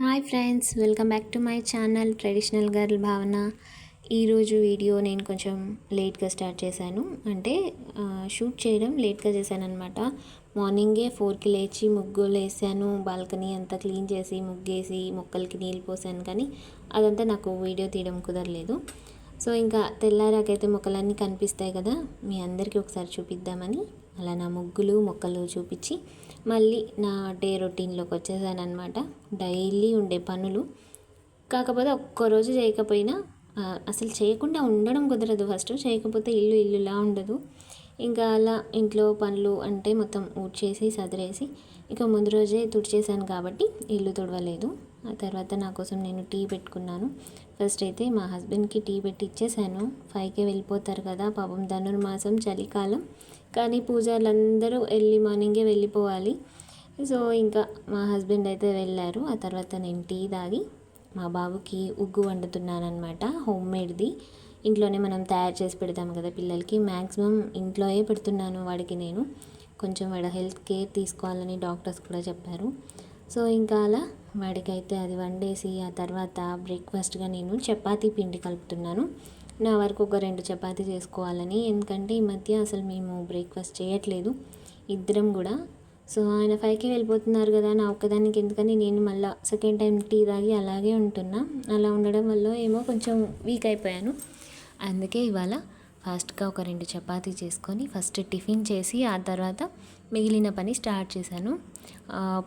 Hi friends, welcome back to my channel traditional girl భావన. ఈరోజు video నేను కొంచెం లేట్గా స్టార్ట్ చేశాను. అంటే షూట్ చేయడం లేట్గా చేశాను అనమాట. మార్నింగే 4కి లేచి ముగ్గులు వేసాను, బాల్కనీ అంతా క్లీన్ చేసి ముగ్గేసి మొక్కలకి నీళ్ళు పోసాను. కానీ అదంతా నాకు వీడియో తీయడం కుదరలేదు. సో ఇంకా తెల్లారాకైతే మొక్కలన్నీ కనిపిస్తాయి కదా, మీ అందరికీ ఒకసారి చూపిద్దామని అలా నా ముగ్గులు మొక్కలు చూపించి మళ్ళీ నా డే రొటీన్లోకి వచ్చేసాను అనమాట. డైలీ ఉండే పనులు, కాకపోతే ఒక్కరోజు చేయకపోయినా అసలు చేయకుండా ఉండడం కుదరదు. ఫస్ట్ చేయకపోతే ఇల్లులా ఉండదు. ఇంకా అలా ఇంట్లో పనులు అంటే మొత్తం ఊడ్చేసి సదిరేసి ఇక ముందు రోజే తుడిచేసాను కాబట్టి ఇల్లు తుడవలేదు. ఆ తర్వాత నా కోసం నేను టీ పెట్టుకున్నాను. ఫస్ట్ అయితే మా హస్బెండ్కి టీ పెట్టి ఇచ్చేసాను. 5కే వెళ్ళిపోతారు కదా, పాపం ధనుర్మాసం చలికాలం. కానీ పూజారులందరూ ఎర్లీ మార్నింగే వెళ్ళిపోవాలి. సో ఇంకా మా హస్బెండ్ అయితే వెళ్ళారు. ఆ తర్వాత నేను టీ తాగి మా బాబుకి ఉగ్గు వండుతున్నానమాట. హోమ్ మేడ్ది, ఇంట్లోనే మనం తయారు చేసి పెడతాం కదా పిల్లలకి. మ్యాక్సిమం ఇంట్లోనే పెడుతున్నాను వాడికి. నేను కొంచెం వాడి హెల్త్ కేర్ తీసుకోవాలని డాక్టర్స్ కూడా చెప్పారు. సో ఇంకా అలా వాడికైతే అది వండేసి ఆ తర్వాత బ్రేక్ఫాస్ట్గా నేను చపాతీ పిండి కలుపుతున్నాను. నా వరకు ఒక 2 చపాతీ చేసుకోవాలని. ఎందుకంటే ఈ మధ్య అసలు మేము బ్రేక్ఫాస్ట్ చేయట్లేదు ఇద్దరం కూడా. సో ఆయన 5కి వెళ్ళిపోతున్నారు కదా, నా ఒక్కదానికి ఎందుకని నేను మళ్ళీ సెకండ్ టైం టీ తాగి అలాగే ఉంటున్నా. అలా ఉండడం వల్ల ఏమో కొంచెం వీక్ అయిపోయాను. అందుకే ఇవాళ ఫాస్ట్గా ఒక 2 చపాతీ చేసుకొని ఫస్ట్ టిఫిన్ చేసి ఆ తర్వాత మిగిలిన పని స్టార్ట్ చేశాను.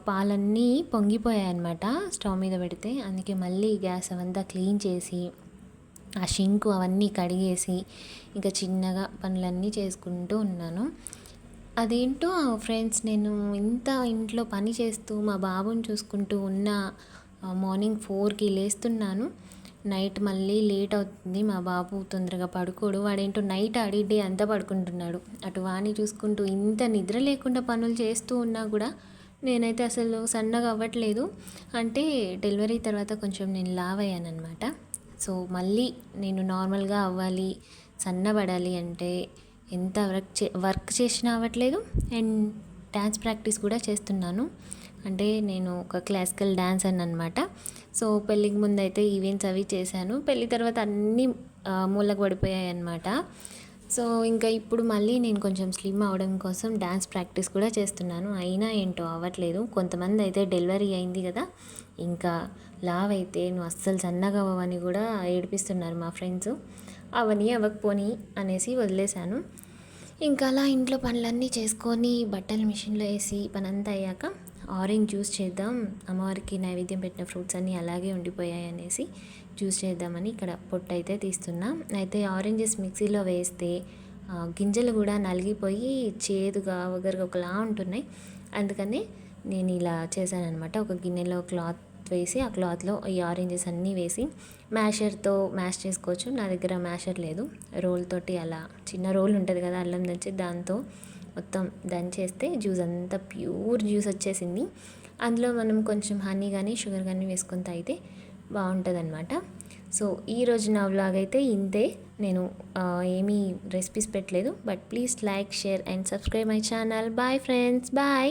పాలన్నీ పొంగిపోయాయి అన్నమాట స్టవ్ మీద పెడితే. అందుకే మళ్ళీ గ్యాస్ అవంతా క్లీన్ చేసి ఆ షింకు అవన్నీ కడిగేసి ఇంకా చిన్నగా పనులన్నీ చేసుకుంటూ ఉన్నాను. అదేంటో ఫ్రెండ్స్, నేను ఇంత ఇంట్లో పని చేస్తూ మా బాబుని చూసుకుంటూ ఉన్న మార్నింగ్ 4కి లేస్తున్నాను. నైట్ మళ్ళీ లేట్ అవుతుంది. మా బాబు తొందరగా పడుకోడు. వాడేంటో నైట్ డే అంతా పడుకుంటున్నాడు. అటు వాణ్ణి చూసుకుంటూ ఇంత నిద్ర లేకుండా పనులు చేస్తూ ఉన్నా కూడా నేనైతే అసలు సన్నగా అవ్వట్లేదు. అంటే డెలివరీ తర్వాత కొంచెం నేను లావ్ అయ్యానమాట. సో మళ్ళీ నేను నార్మల్గా అవ్వాలి, సన్నబడాలి అంటే ఎంత వర్క్ చేసినా అవ్వట్లేదు. అండ్ డ్యాన్స్ ప్రాక్టీస్ కూడా చేస్తున్నాను. అంటే నేను ఒక క్లాసికల్ డాన్సర్ అనమాట. సో పెళ్ళికి ముందు అయితే ఈవెంట్స్ అవి చేశాను. పెళ్ళి తర్వాత అన్నీ మూలకు పడిపోయాయి అన్నమాట. సో ఇంకా ఇప్పుడు మళ్ళీ నేను కొంచెం స్లిమ్ అవడం కోసం డ్యాన్స్ ప్రాక్టీస్ కూడా చేస్తున్నాను. అయినా ఏంటో అవ్వట్లేదు. కొంతమంది అయితే డెలివరీ అయింది కదా, ఇంకా లావ్ అయితే నువ్వు అస్సలు సన్నగా అవ్వని కూడా ఏడిపిస్తున్నారు మా ఫ్రెండ్స్. అవని అవ్వకపోని అనేసి వదిలేశాను. ఇంకా అలా ఇంట్లో పనులన్నీ చేసుకొని బట్టలు మిషన్లో వేసి పనంతా అయ్యాక ఆరెంజ్ జ్యూస్ చేద్దాం, అమ్మవారికి నైవేద్యం పెట్టిన ఫ్రూట్స్ అన్నీ అలాగే ఉండిపోయాయి అనేసి జ్యూస్ చేద్దామని ఇక్కడ పొట్టు అయితే తీస్తున్నా. అయితే ఆరెంజెస్ మిక్సీలో వేస్తే గింజలు కూడా నలిగిపోయి చేదుగా వగరుగా ఒకలా ఉంటున్నాయి. అందుకని నేను ఇలా చేశానమాట. ఒక గిన్నెలో క్లాత్ వేసి ఆ క్లాత్లో ఈ ఆరెంజెస్ అన్నీ వేసి మ్యాషర్తో మ్యాష్ చేసుకోవచ్చు. నా దగ్గర మ్యాషర్ లేదు, రోల్ తోటి అలా చిన్న రోల్ ఉంటుంది కదా అల్లం దంచి, దాంతో మొత్తం దంచేస్తే జ్యూస్ అంతా ప్యూర్ జ్యూస్ వచ్చేసింది. అందులో మనం కొంచెం హనీ కానీ షుగర్ కానీ వేసుకొని తాగితే బాగుంటుంది అనమాట. సో ఈరోజు నా వ్లాగ్ అయితే ఇంతే. నేను ఏమీ రెసిపీస్ పెట్టలేదు. But please like, share and subscribe my channel. Bye friends, bye.